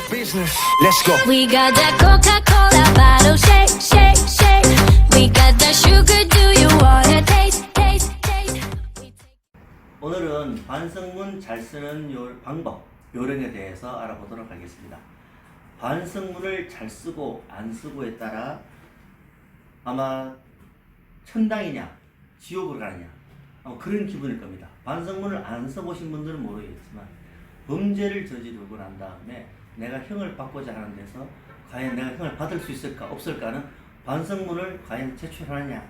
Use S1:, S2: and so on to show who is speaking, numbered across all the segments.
S1: business. Let's go.
S2: We got that Coca-Cola bottle shake, shake, shake. We got that sugar, do you wanna taste, taste, taste?
S3: 오늘은 반성문 잘 쓰는 방법, 요령에 대해서 알아보도록 하겠습니다. 반성문을 잘 쓰고 안 쓰고에 따라 아마 천당이냐 지옥으로 가느냐 그런 기분일 겁니다. 반성문을 안 써보신 분들은 모르겠지만 범죄를 저지르고 난 다음에 내가 형을 받고자 하는 데서 과연 내가 형을 받을 수 있을까 없을까는 반성문을 과연 제출하느냐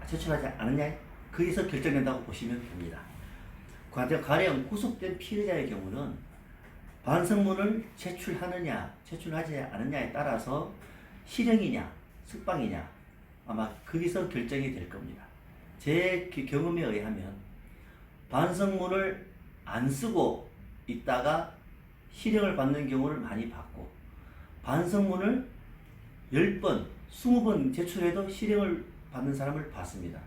S3: 제출하지 않느냐 거기서 결정된다고 보시면 됩니다. 가령 구속된 피해자의 경우는 반성문을 제출하느냐 제출하지 않느냐에 따라서 실형이냐 석방이냐 아마 거기서 결정이 될 겁니다. 제 경험에 의하면 반성문을 안 쓰고 있다가 실형을 받는 경우를 많이 봤고 반성문을 10번, 20번 제출해도 실형을 받는 사람을 봤습니다.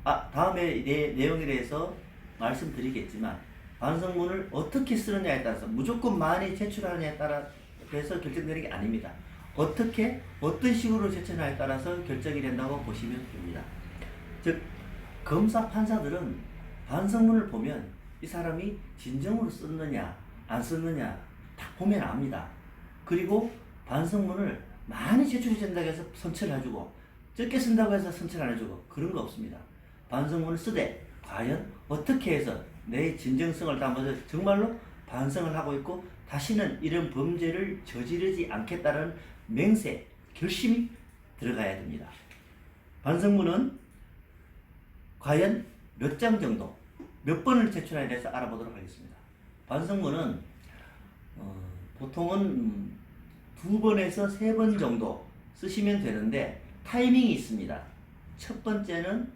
S3: 다음에 내용에 대해서 말씀드리겠지만 반성문을 어떻게 쓰느냐에 따라서 무조건 많이 제출하느냐에 따라서 결정되는 게 아닙니다. 어떻게 어떤 식으로 제출하느냐에 따라서 결정이 된다고 보시면 됩니다. 즉 검사 판사들은 반성문을 보면 이 사람이 진정으로 썼느냐 안 썼느냐 다 보면 압니다. 그리고 반성문을 많이 제출이 된다고 해서 선처를 해주고 적게 쓴다고 해서 선처를 안 해주고 그런 거 없습니다. 반성문을 쓰되 과연 어떻게 해서 내 진정성을 담아서 정말로 반성을 하고 있고 다시는 이런 범죄를 저지르지 않겠다는 맹세, 결심이 들어가야 됩니다. 반성문은 과연 몇 장 정도, 몇 번을 제출해야 돼서 알아보도록 하겠습니다. 반성문은 보통은 2번에서 3번 정도 쓰시면 되는데 타이밍이 있습니다. 첫 번째는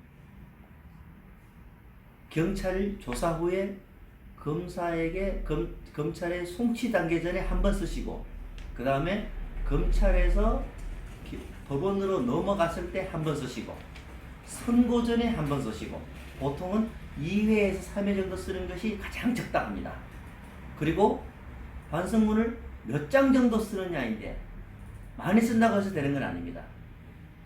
S3: 경찰 조사 후에 검사에게 검찰에 송치 단계 전에 한 번 쓰시고 그 다음에 검찰에서 법원으로 넘어갔을 때 한 번 쓰시고 선고 전에 한 번 쓰시고 보통은 2회에서 3회 정도 쓰는 것이 가장 적당합니다. 그리고 반성문을 몇 장 정도 쓰느냐인데 많이 쓴다고 해서 되는 건 아닙니다.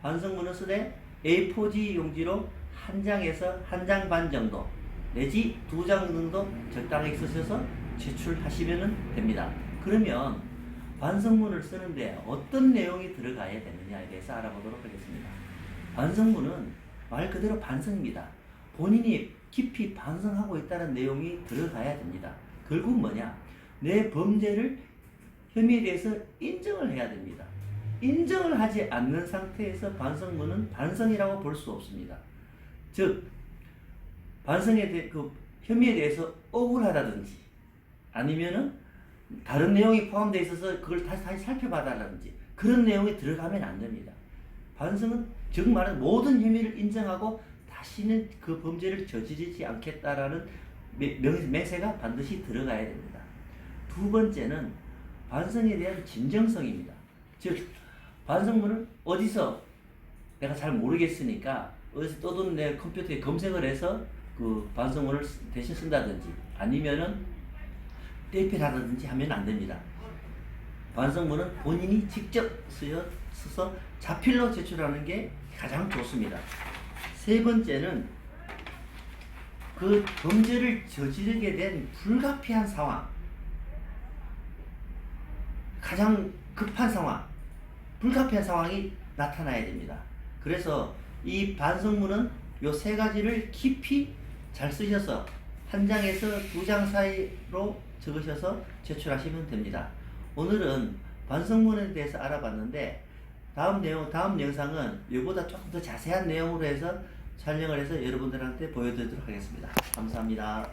S3: 반성문을 쓰되 A4지 용지로 1장에서 1장 반 정도 내지 2장 정도 적당히 쓰셔서 제출하시면 됩니다. 그러면 반성문을 쓰는데 어떤 내용이 들어가야 되느냐에 대해서 알아보도록 하겠습니다. 반성문은 말 그대로 반성입니다. 본인이 깊이 반성하고 있다는 내용이 들어가야 됩니다. 결국 뭐냐? 내 범죄를 혐의에 대해서 인정을 해야 됩니다. 인정을 하지 않는 상태에서 반성문은 반성이라고 볼 수 없습니다. 즉 혐의에 대해서 억울하다든지 아니면은 다른 내용이 포함되어 있어서 그걸 다시 살펴봐달라든지 그런 내용이 들어가면 안 됩니다. 반성은 즉 말하는 모든 혐의를 인정하고 다시는 그 범죄를 저지르지 않겠다라는 맹세가 반드시 들어가야 됩니다. 두 번째는 반성에 대한 진정성입니다. 즉 반성문을 어디서 내가 잘 모르겠으니까 어디서 떠도는 내 컴퓨터에 검색을 해서 그 반성문을 대신 쓴다든지 아니면은 떼필하다든지 하면 안 됩니다. 반성문은 본인이 직접 써서 자필로 제출하는 게 가장 좋습니다. 세 번째는 그 범죄를 저지르게 된 불가피한 상황, 가장 급한 상황, 불가피한 상황이 나타나야 됩니다. 그래서 이 반성문은 요 세 가지를 깊이 잘 쓰셔서 1장에서 2장 사이로 적으셔서 제출하시면 됩니다. 오늘은 반성문에 대해서 알아봤는데 다음 영상은 이보다 조금 더 자세한 내용으로 해서 촬영을 해서 여러분들한테 보여드리도록 하겠습니다. 감사합니다.